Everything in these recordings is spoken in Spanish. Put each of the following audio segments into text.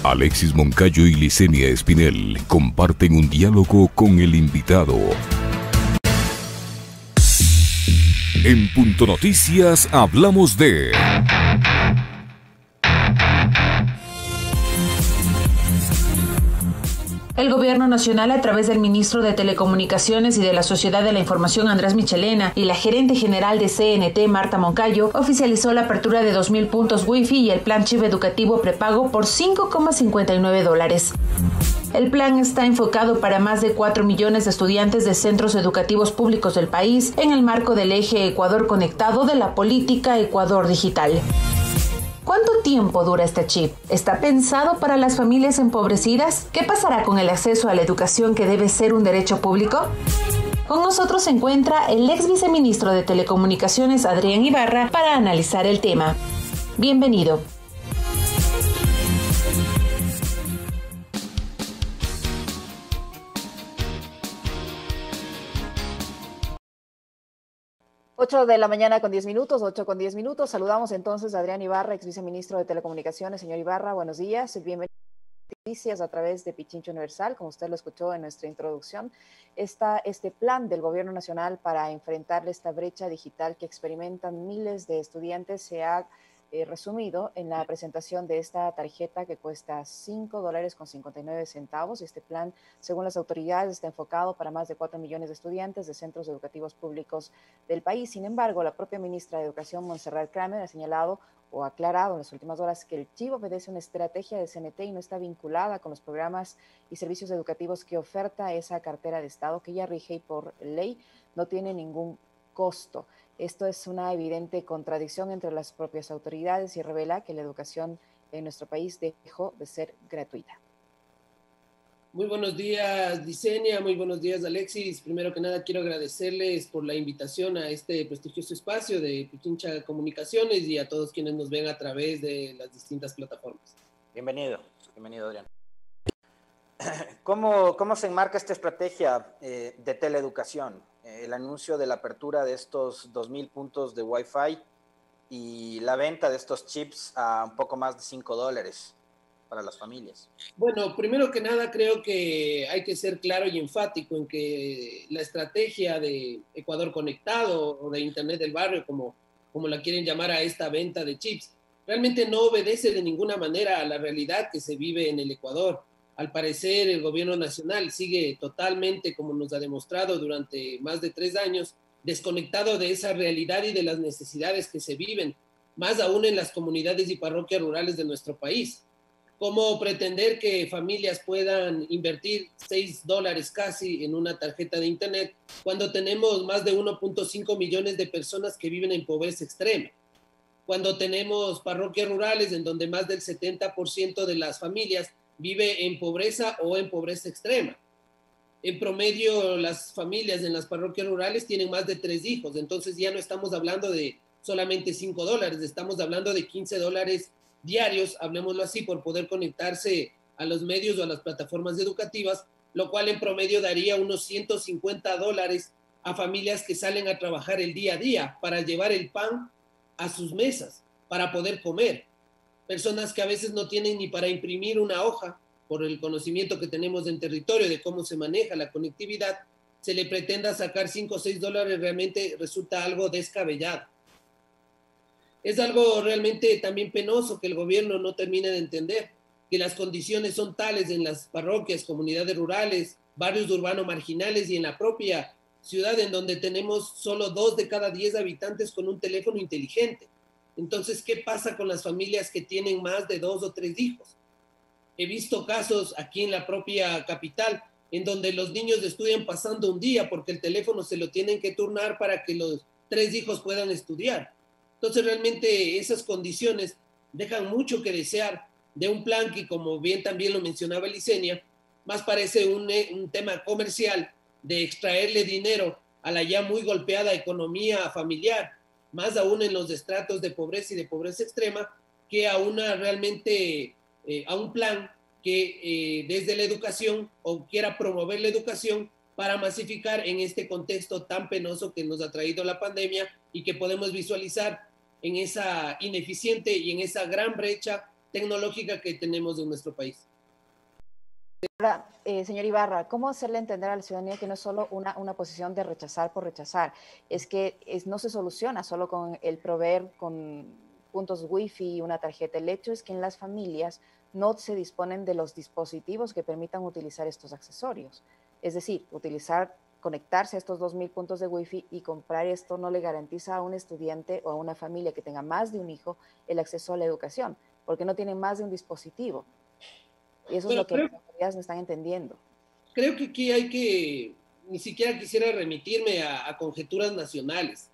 Alexis Moncayo y Licenia Espinel comparten un diálogo con el invitado. En Punto Noticias hablamos de... El Gobierno Nacional, a través del ministro de Telecomunicaciones y de la Sociedad de la Información, Andrés Michelena, y la gerente general de CNT, Marta Moncayo, oficializó la apertura de 2,000 puntos Wi-Fi y el plan chip educativo prepago por $5,59. El plan está enfocado para más de 4 millones de estudiantes de centros educativos públicos del país en el marco del eje Ecuador Conectado de la política Ecuador Digital. ¿Cuánto tiempo dura este chip? ¿Está pensado para las familias empobrecidas? ¿Qué pasará con el acceso a la educación, que debe ser un derecho público? Con nosotros se encuentra el ex viceministro de Telecomunicaciones, Adrián Ibarra, para analizar el tema. Bienvenido. Ocho de la mañana con 10 minutos, 8:10. Saludamos entonces a Adrián Ibarra, ex viceministro de Telecomunicaciones. Señor Ibarra, buenos días. Bienvenido a Noticias a través de Pichincha Universal. Como usted lo escuchó en nuestra introducción, este plan del Gobierno Nacional para enfrentar esta brecha digital que experimentan miles de estudiantes se ha resumido en la presentación de esta tarjeta que cuesta $5.59. Este plan, según las autoridades, está enfocado para más de 4 millones de estudiantes de centros educativos públicos del país. Sin embargo, la propia ministra de Educación, Montserrat Kramer, ha señalado o aclarado en las últimas horas que el chip obedece una estrategia de CNT y no está vinculada con los programas y servicios educativos que oferta esa cartera de Estado, que ya rige y por ley no tiene ningún costo. Esto es una evidente contradicción entre las propias autoridades y revela que la educación en nuestro país dejó de ser gratuita. Muy buenos días, Licenia. Muy buenos días, Alexis. Primero que nada, quiero agradecerles por la invitación a este prestigioso espacio de Pichincha Comunicaciones y a todos quienes nos ven a través de las distintas plataformas. Bienvenido, Adrián. ¿Cómo se enmarca esta estrategia de teleeducación? El anuncio de la apertura de estos 2,000 puntos de Wi-Fi y la venta de estos chips a un poco más de $5 para las familias. Bueno, primero que nada, creo que hay que ser claro y enfático en que la estrategia de Ecuador Conectado o de Internet del Barrio, como la quieren llamar a esta venta de chips, realmente no obedece de ninguna manera a la realidad que se vive en el Ecuador. Al parecer, el gobierno nacional sigue totalmente, como nos ha demostrado durante más de 3 años, desconectado de esa realidad y de las necesidades que se viven, más aún en las comunidades y parroquias rurales de nuestro país. ¿Cómo pretender que familias puedan invertir $6 casi en una tarjeta de internet cuando tenemos más de 1.5 millones de personas que viven en pobreza extrema? Cuando tenemos parroquias rurales en donde más del 70% de las familias vive en pobreza o en pobreza extrema. En promedio, las familias en las parroquias rurales tienen más de 3 hijos, entonces ya no estamos hablando de solamente $5, estamos hablando de $15 diarios, hablemoslo así, por poder conectarse a los medios o a las plataformas educativas, lo cual en promedio daría unos $150 a familias que salen a trabajar el día a día para llevar el pan a sus mesas, para poder comer. Personas que a veces no tienen ni para imprimir una hoja por el conocimiento que tenemos en territorio de cómo se maneja la conectividad, se le pretenda sacar $5 o $6, realmente resulta algo descabellado. Es algo realmente también penoso que el gobierno no termine de entender, que las condiciones son tales en las parroquias, comunidades rurales, barrios urbanos marginales y en la propia ciudad en donde tenemos solo 2 de cada 10 habitantes con un teléfono inteligente. Entonces, ¿qué pasa con las familias que tienen más de 2 o 3 hijos? He visto casos aquí en la propia capital en donde los niños estudian pasando un día porque el teléfono se lo tienen que turnar para que los 3 hijos puedan estudiar. Entonces, realmente esas condiciones dejan mucho que desear de un plan que, como bien también lo mencionaba Licenia, más parece un tema comercial de extraerle dinero a la ya muy golpeada economía familiar, más aún en los estratos de pobreza y de pobreza extrema, que a a un plan que desde la educación o quiera promover la educación para masificar en este contexto tan penoso que nos ha traído la pandemia y que podemos visualizar en esa ineficiente y en esa gran brecha tecnológica que tenemos en nuestro país. Ahora, señor Ibarra, ¿cómo hacerle entender a la ciudadanía que no es solo una posición de rechazar por rechazar? Es que no se soluciona solo con el proveer con puntos wifi y una tarjeta. El hecho es que en las familias no se disponen de los dispositivos que permitan utilizar estos accesorios. Es decir, conectarse a estos 2000 puntos de wifi y comprar esto no le garantiza a un estudiante o a una familia que tenga más de un hijo el acceso a la educación, porque no tienen más de un dispositivo. Y eso es lo que las autoridades no están entendiendo. Creo que aquí hay que, ni siquiera quisiera remitirme a conjeturas nacionales.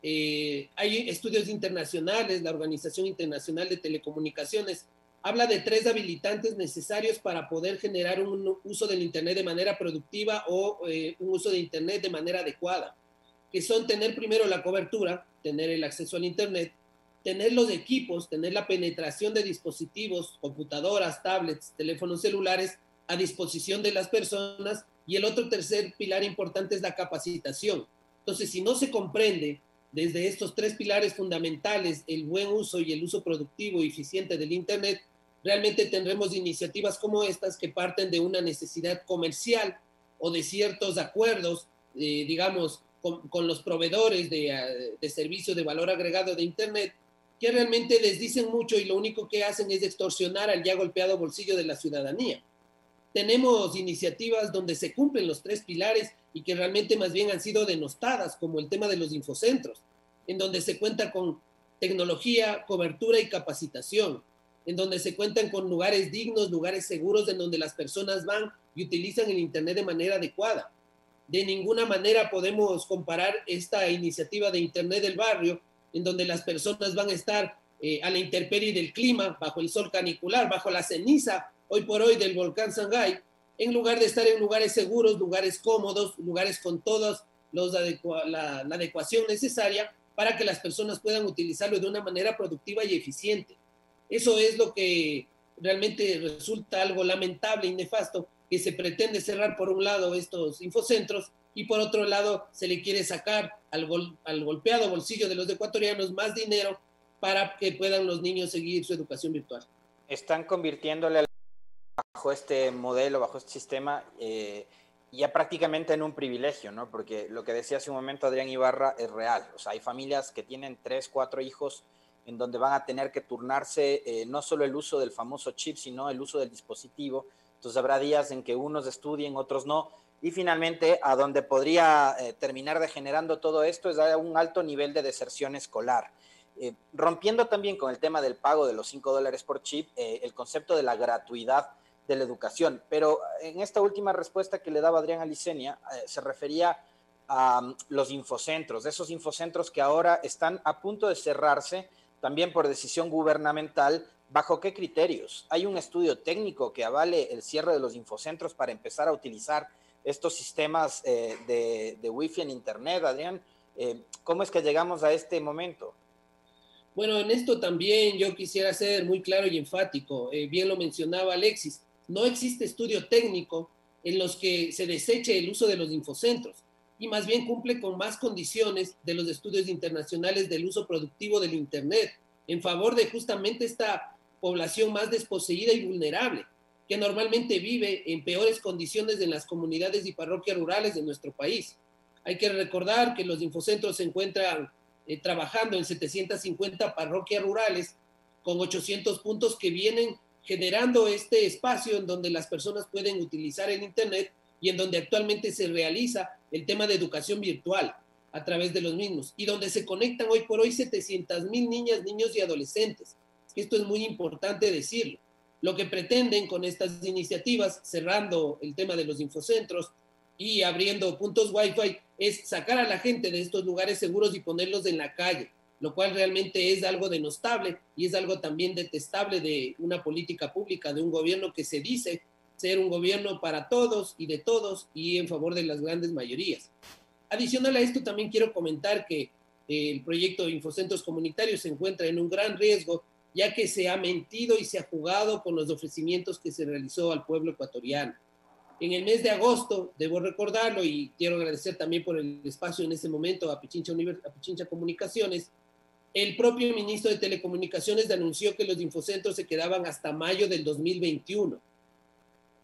Hay estudios internacionales, la Organización Internacional de Telecomunicaciones habla de 3 habilitantes necesarios para poder generar un uso del Internet de manera productiva o un uso de Internet de manera adecuada, que son tener primero la cobertura, tener el acceso al Internet, tener los equipos, tener la penetración de dispositivos, computadoras, tablets, teléfonos celulares a disposición de las personas, y el otro tercer pilar importante es la capacitación. Entonces, si no se comprende desde estos 3 pilares fundamentales el buen uso y el uso productivo y eficiente del Internet, realmente tendremos iniciativas como estas que parten de una necesidad comercial o de ciertos acuerdos, digamos, con los proveedores de servicios de valor agregado de Internet, que realmente les dicen mucho y lo único que hacen es extorsionar al ya golpeado bolsillo de la ciudadanía. Tenemos iniciativas donde se cumplen los 3 pilares y que realmente más bien han sido denostadas, como el tema de los infocentros, en donde se cuenta con tecnología, cobertura y capacitación, en donde se cuentan con lugares dignos, lugares seguros, en donde las personas van y utilizan el Internet de manera adecuada. De ninguna manera podemos comparar esta iniciativa de Internet del barrio, en donde las personas van a estar a la intemperie del clima, bajo el sol canicular, bajo la ceniza, hoy por hoy, del volcán Sangay, en lugar de estar en lugares seguros, lugares cómodos, lugares con toda la adecuación necesaria para que las personas puedan utilizarlo de una manera productiva y eficiente. Eso es lo que realmente resulta algo lamentable y nefasto, que se pretende cerrar por un lado estos infocentros y por otro lado se le quiere sacar al golpeado bolsillo de los ecuatorianos más dinero para que puedan los niños seguir su educación virtual. Están convirtiéndole bajo este modelo, bajo este sistema, ya prácticamente en un privilegio, ¿no? Porque lo que decía hace un momento Adrián Ibarra es real. O sea, hay familias que tienen 3, 4 hijos en donde van a tener que turnarse no solo el uso del famoso chip, sino el uso del dispositivo. Entonces habrá días en que unos estudien, otros no. Y finalmente, a donde podría terminar degenerando todo esto es a un alto nivel de deserción escolar. Rompiendo también con el tema del pago de los $5 por chip, el concepto de la gratuidad de la educación. Pero en esta última respuesta que le daba Adrián a Licenia, se refería a los infocentros, esos infocentros que ahora están a punto de cerrarse, también por decisión gubernamental. ¿Bajo qué criterios? ¿Hay un estudio técnico que avale el cierre de los infocentros para empezar a utilizar estos sistemas de Wi-Fi en Internet, Adrián? ¿Cómo es que llegamos a este momento? Bueno, en esto también yo quisiera ser muy claro y enfático. Bien lo mencionaba Alexis, no existe estudio técnico en los que se deseche el uso de los infocentros y más bien cumple con más condiciones de los estudios internacionales del uso productivo del Internet en favor de justamente esta población más desposeída y vulnerable, que normalmente vive en peores condiciones en las comunidades y parroquias rurales de nuestro país. Hay que recordar que los infocentros se encuentran trabajando en 750 parroquias rurales con 800 puntos que vienen generando este espacio en donde las personas pueden utilizar el Internet y en donde actualmente se realiza el tema de educación virtual a través de los mismos y donde se conectan hoy por hoy 700,000 niñas, niños y adolescentes. Esto es muy importante decirlo. Lo que pretenden con estas iniciativas, cerrando el tema de los infocentros y abriendo puntos Wi-Fi, es sacar a la gente de estos lugares seguros y ponerlos en la calle, lo cual realmente es algo denostable y es algo también detestable de una política pública, de un gobierno que se dice ser un gobierno para todos y en favor de las grandes mayorías. Adicional a esto, también quiero comentar que el proyecto de Infocentros Comunitarios se encuentra en un gran riesgo, ya que se ha mentido y se ha jugado con los ofrecimientos que se realizó al pueblo ecuatoriano. En el mes de agosto, debo recordarlo y quiero agradecer también por el espacio en ese momento a Pichincha Comunicaciones, el propio ministro de Telecomunicaciones anunció que los infocentros se quedaban hasta mayo del 2021.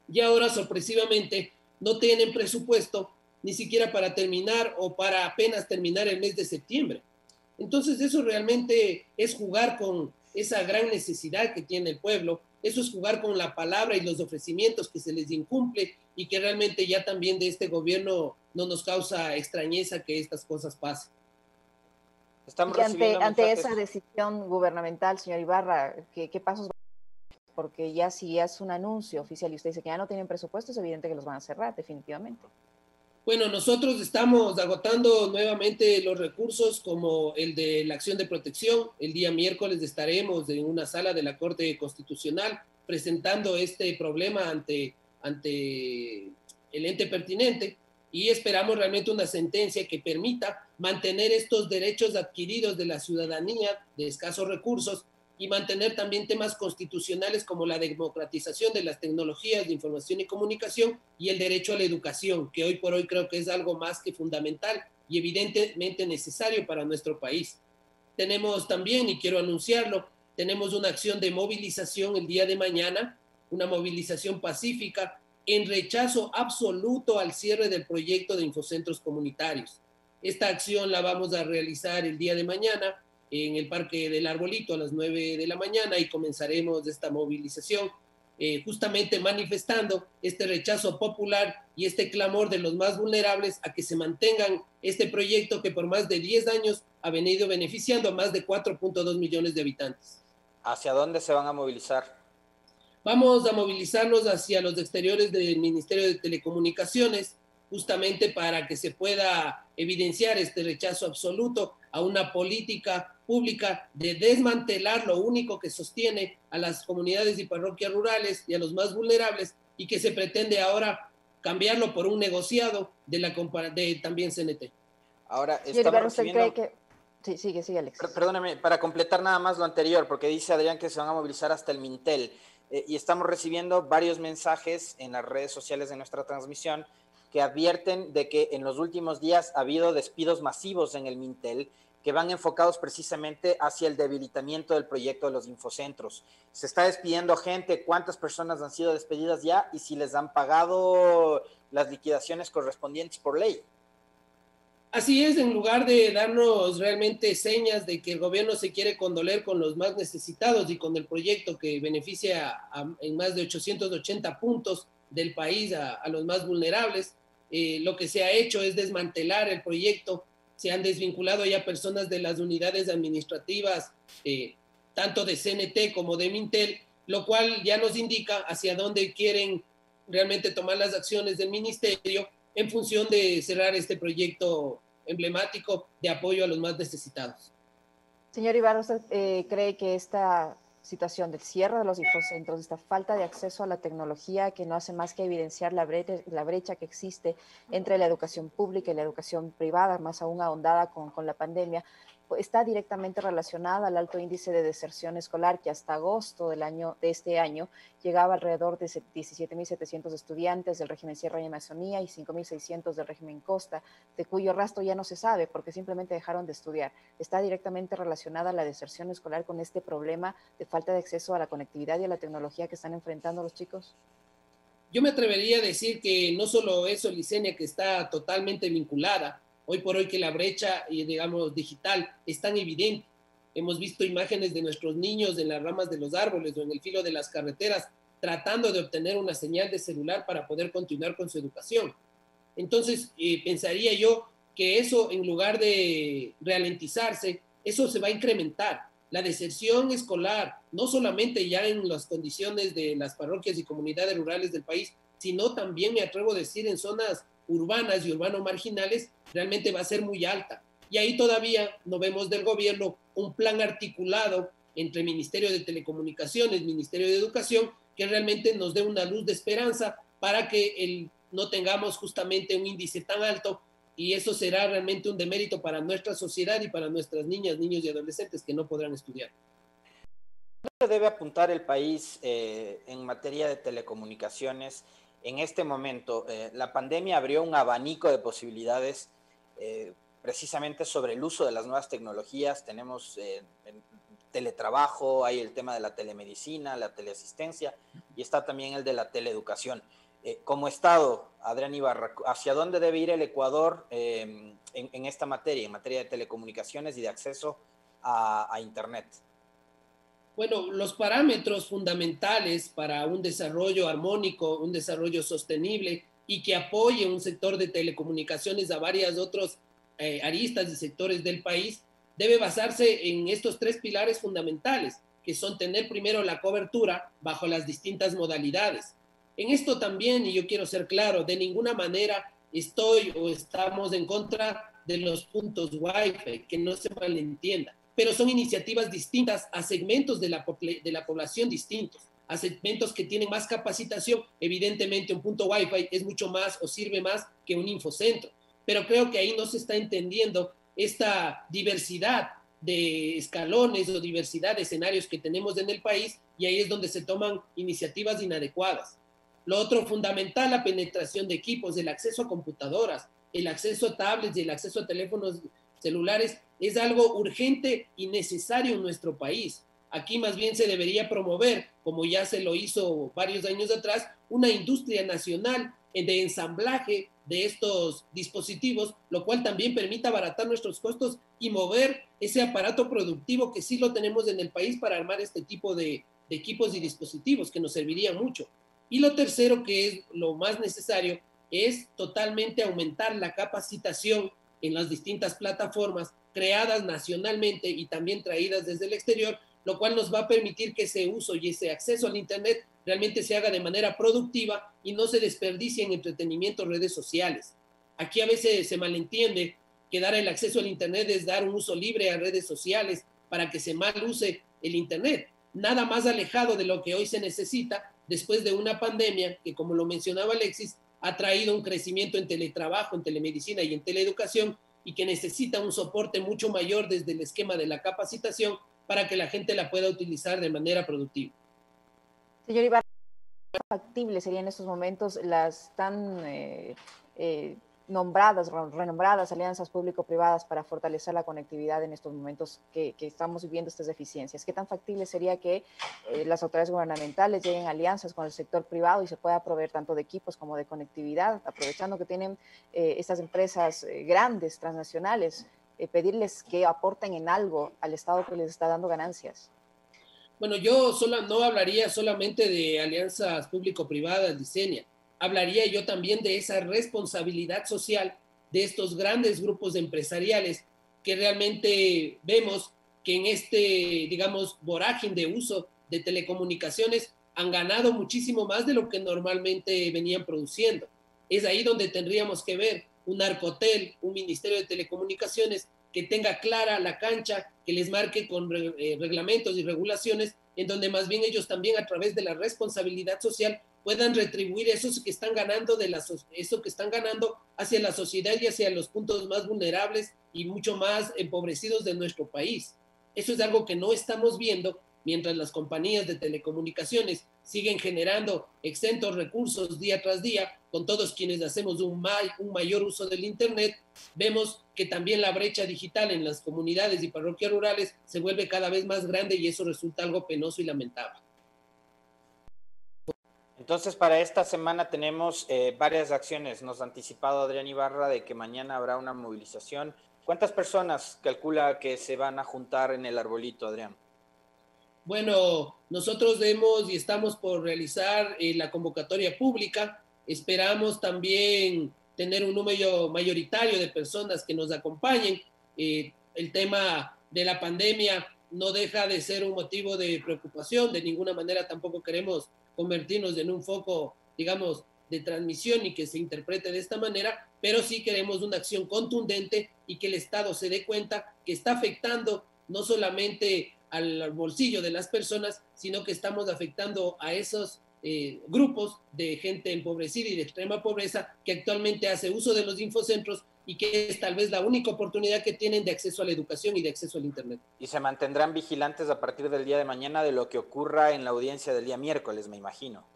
Y ahora, sorpresivamente, no tienen presupuesto ni siquiera para terminar o para apenas terminar el mes de septiembre. Entonces, eso realmente es jugar con esa gran necesidad que tiene el pueblo. Eso es jugar con la palabra y los ofrecimientos que se les incumple y que realmente ya también de este gobierno no nos causa extrañeza que estas cosas pasen. Estamos ante esa decisión gubernamental, señor Ibarra, ¿qué pasos? Porque ya si es un anuncio oficial y usted dice que ya no tienen presupuesto, es evidente que los van a cerrar definitivamente. Bueno, nosotros estamos agotando nuevamente los recursos como el de la acción de protección. El día miércoles estaremos en una sala de la Corte Constitucional presentando este problema ante el ente pertinente y esperamos realmente una sentencia que permita mantener estos derechos adquiridos de la ciudadanía de escasos recursos y mantener también temas constitucionales como la democratización de las tecnologías de información y comunicación y el derecho a la educación, que hoy por hoy creo que es algo más que fundamental y evidentemente necesario para nuestro país. Tenemos también, y quiero anunciarlo, tenemos una acción de movilización el día de mañana, una movilización pacífica en rechazo absoluto al cierre del proyecto de infocentros comunitarios. Esta acción la vamos a realizar el día de mañana en el Parque del Arbolito a las 9 de la mañana y comenzaremos esta movilización justamente manifestando este rechazo popular y este clamor de los más vulnerables a que se mantengan este proyecto que por más de 10 años ha venido beneficiando a más de 4.2 millones de habitantes. ¿Hacia dónde se van a movilizar? Vamos a movilizarnos hacia los exteriores del Ministerio de Telecomunicaciones, justamente para que se pueda evidenciar este rechazo absoluto a una política pública de desmantelar lo único que sostiene a las comunidades y parroquias rurales y a los más vulnerables y que se pretende ahora cambiarlo por un negociado de también CNT. Ahora, estamos recibiendo... Sí, sigue, Alexis. Perdóname, para completar nada más lo anterior, porque dice Adrián que se van a movilizar hasta el Mintel, y estamos recibiendo varios mensajes en las redes sociales de nuestra transmisión que advierten de que en los últimos días ha habido despidos masivos en el Mintel que van enfocados precisamente hacia el debilitamiento del proyecto de los infocentros. Se está despidiendo gente, ¿cuántas personas han sido despedidas ya? Y si les han pagado las liquidaciones correspondientes por ley. Así es, en lugar de darnos realmente señas de que el gobierno se quiere condoler con los más necesitados y con el proyecto que beneficia en más de 880 puntos del país a los más vulnerables, lo que se ha hecho es desmantelar el proyecto. Se han desvinculado ya personas de las unidades administrativas, tanto de CNT como de Mintel, lo cual ya nos indica hacia dónde quieren realmente tomar las acciones del ministerio en función de cerrar este proyecto emblemático de apoyo a los más necesitados. Señor Ibarra, ¿usted cree que esta situación del cierre de los infocentros, esta falta de acceso a la tecnología que no hace más que evidenciar la brecha que existe entre la educación pública y la educación privada, más aún ahondada con la pandemia, está directamente relacionada al alto índice de deserción escolar que hasta agosto de este año llegaba alrededor de 17.700 estudiantes del régimen Sierra y Amazonía y 5.600 del régimen Costa, de cuyo rastro ya no se sabe porque simplemente dejaron de estudiar. ¿Está directamente relacionada la deserción escolar con este problema de falta de acceso a la conectividad y a la tecnología que están enfrentando los chicos? Yo me atrevería a decir que no solo eso, Licenia, que está totalmente vinculada. Hoy por hoy que la brecha, digamos, digital es tan evidente. Hemos visto imágenes de nuestros niños en las ramas de los árboles o en el filo de las carreteras tratando de obtener una señal de celular para poder continuar con su educación. Entonces, pensaría yo que eso, en lugar de ralentizarse, eso se va a incrementar. La deserción escolar, no solamente ya en las condiciones de las parroquias y comunidades rurales del país, sino también, me atrevo a decir, en zonas urbanas y urbano-marginales, realmente va a ser muy alta. Y ahí todavía no vemos del gobierno un plan articulado entre Ministerio de Telecomunicaciones, Ministerio de Educación, que realmente nos dé una luz de esperanza para que no tengamos justamente un índice tan alto, y eso será realmente un demérito para nuestra sociedad y para nuestras niñas, niños y adolescentes que no podrán estudiar. ¿Dónde debe apuntar el país en materia de telecomunicaciones? En este momento, la pandemia abrió un abanico de posibilidades precisamente sobre el uso de las nuevas tecnologías. Tenemos teletrabajo, hay el tema de la telemedicina, la teleasistencia, y está también el de la teleeducación. Como Estado, Adrián Ibarra, ¿hacia dónde debe ir el Ecuador en esta materia, en materia de telecomunicaciones y de acceso a Internet? Bueno, los parámetros fundamentales para un desarrollo armónico, un desarrollo sostenible y que apoye un sector de telecomunicaciones a varias otras aristas y sectores del país, debe basarse en estos tres pilares fundamentales, que son tener primero la cobertura bajo las distintas modalidades. En esto también, y yo quiero ser claro, de ninguna manera estoy o estamos en contra de los puntos Wi-Fi, que no se malentienda, pero son iniciativas distintas a segmentos de la población distintos, a segmentos que tienen más capacitación. Evidentemente un punto Wi-Fi es mucho más o sirve más que un infocentro, pero creo que ahí no se está entendiendo esta diversidad de escalones o diversidad de escenarios que tenemos en el país, y ahí es donde se toman iniciativas inadecuadas. Lo otro fundamental, la penetración de equipos, el acceso a computadoras, el acceso a tablets y el acceso a teléfonos celulares es algo urgente y necesario en nuestro país. Aquí más bien se debería promover, como ya se lo hizo varios años atrás, una industria nacional de ensamblaje de estos dispositivos, lo cual también permita abaratar nuestros costos y mover ese aparato productivo que sí lo tenemos en el país para armar este tipo de equipos y dispositivos que nos servirían mucho. Y lo tercero, que es lo más necesario, es totalmente aumentar la capacitación en las distintas plataformas creadas nacionalmente y también traídas desde el exterior, lo cual nos va a permitir que ese uso y ese acceso al Internet realmente se haga de manera productiva y no se desperdicie en entretenimiento, redes sociales. Aquí a veces se malentiende que dar el acceso al Internet es dar un uso libre a redes sociales para que se mal use el Internet. Nada más alejado de lo que hoy se necesita después de una pandemia que, como lo mencionaba Alexis, ha traído un crecimiento en teletrabajo, en telemedicina y en teleeducación, y que necesita un soporte mucho mayor desde el esquema de la capacitación para que la gente la pueda utilizar de manera productiva. Señor Ibarra, ¿qué factible serían en estos momentos las tan renombradas alianzas público-privadas para fortalecer la conectividad en estos momentos que estamos viviendo estas deficiencias? ¿Qué tan factible sería que las autoridades gubernamentales lleguen a alianzas con el sector privado y se pueda proveer tanto de equipos como de conectividad, aprovechando que tienen estas empresas grandes, transnacionales, pedirles que aporten en algo al Estado que les está dando ganancias? Bueno, yo no hablaría solamente de alianzas público-privadas, Licenia. Hablaría yo también de esa responsabilidad social de estos grandes grupos empresariales que realmente vemos que en este, digamos, vorágine de uso de telecomunicaciones han ganado muchísimo más de lo que normalmente venían produciendo. Es ahí donde tendríamos que ver un Arcotel, un Ministerio de Telecomunicaciones que tenga clara la cancha, que les marque con reglamentos y regulaciones, en donde más bien ellos también a través de la responsabilidad social puedan retribuir eso que están ganando hacia la sociedad y hacia los puntos más vulnerables y mucho más empobrecidos de nuestro país. Eso es algo que no estamos viendo mientras las compañías de telecomunicaciones siguen generando exentos recursos día tras día. Con todos quienes hacemos un mayor uso del Internet, vemos que también la brecha digital en las comunidades y parroquias rurales se vuelve cada vez más grande y eso resulta algo penoso y lamentable. Entonces, para esta semana tenemos varias acciones. Nos ha anticipado Adrián Ibarra de que mañana habrá una movilización. ¿Cuántas personas calcula que se van a juntar en el arbolito, Adrián? Bueno, nosotros vemos y estamos por realizar la convocatoria pública. Esperamos también tener un número mayoritario de personas que nos acompañen. El tema de la pandemia no deja de ser un motivo de preocupación. De ninguna manera tampoco queremos convertirnos en un foco, digamos, de transmisión y que se interprete de esta manera, pero sí queremos una acción contundente y que el Estado se dé cuenta que está afectando no solamente al bolsillo de las personas, sino que estamos afectando a esos grupos de gente empobrecida y de extrema pobreza que actualmente hace uso de los infocentros y que es tal vez la única oportunidad que tienen de acceso a la educación y de acceso al Internet. Y se mantendrán vigilantes a partir del día de mañana de lo que ocurra en la audiencia del día miércoles, me imagino.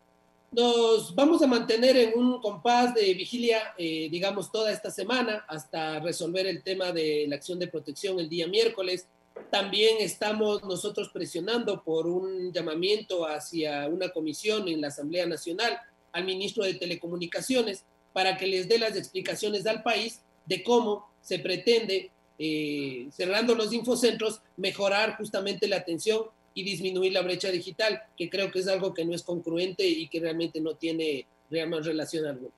Nos vamos a mantener en un compás de vigilia, digamos, toda esta semana hasta resolver el tema de la acción de protección el día miércoles. También estamos nosotros presionando por un llamamiento hacia una comisión en la Asamblea Nacional al ministro de Telecomunicaciones para que les dé las explicaciones al país de cómo se pretende, cerrando los infocentros, mejorar justamente la atención y disminuir la brecha digital, que creo que es algo que no es congruente y que realmente no tiene relación alguna.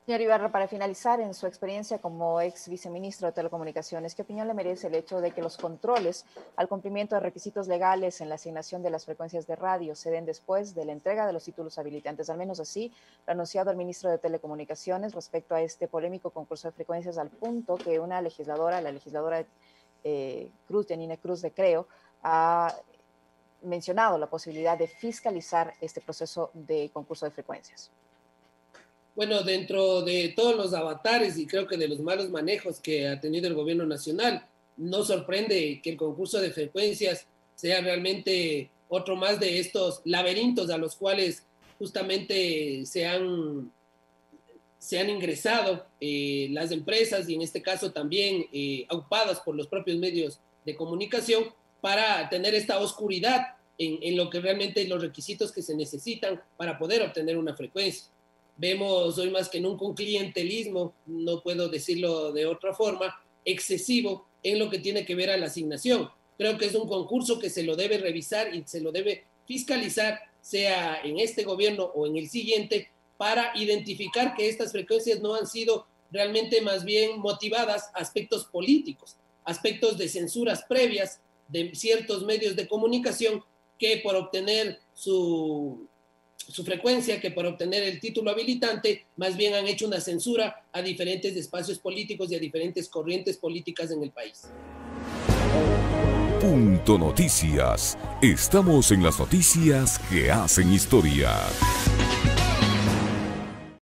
Señor Ibarra, para finalizar, en su experiencia como ex viceministro de Telecomunicaciones, ¿qué opinión le merece el hecho de que los controles al cumplimiento de requisitos legales en la asignación de las frecuencias de radio se den después de la entrega de los títulos habilitantes? Al menos así lo ha anunciado el ministro de Telecomunicaciones respecto a este polémico concurso de frecuencias, al punto que una legisladora, la legisladora Cruz, Yanine Cruz de Creo, ha mencionado la posibilidad de fiscalizar este proceso de concurso de frecuencias. Bueno, dentro de todos los avatares y creo que de los malos manejos que ha tenido el gobierno nacional, no sorprende que el concurso de frecuencias sea realmente otro más de estos laberintos a los cuales justamente se han ingresado las empresas y en este caso también aupadas por los propios medios de comunicación para tener esta oscuridad en lo que realmente los requisitos que se necesitan para poder obtener una frecuencia. Vemos hoy más que nunca un clientelismo, no puedo decirlo de otra forma, excesivo en lo que tiene que ver a la asignación. Creo que es un concurso que se lo debe revisar y se lo debe fiscalizar, sea en este gobierno o en el siguiente, para identificar que estas frecuencias no han sido realmente más bien motivadas a aspectos políticos, aspectos de censuras previas de ciertos medios de comunicación que por obtener su frecuencia, que por obtener el título habilitante, más bien han hecho una censura a diferentes espacios políticos y a diferentes corrientes políticas en el país. Punto Noticias. Estamos en las noticias que hacen historia.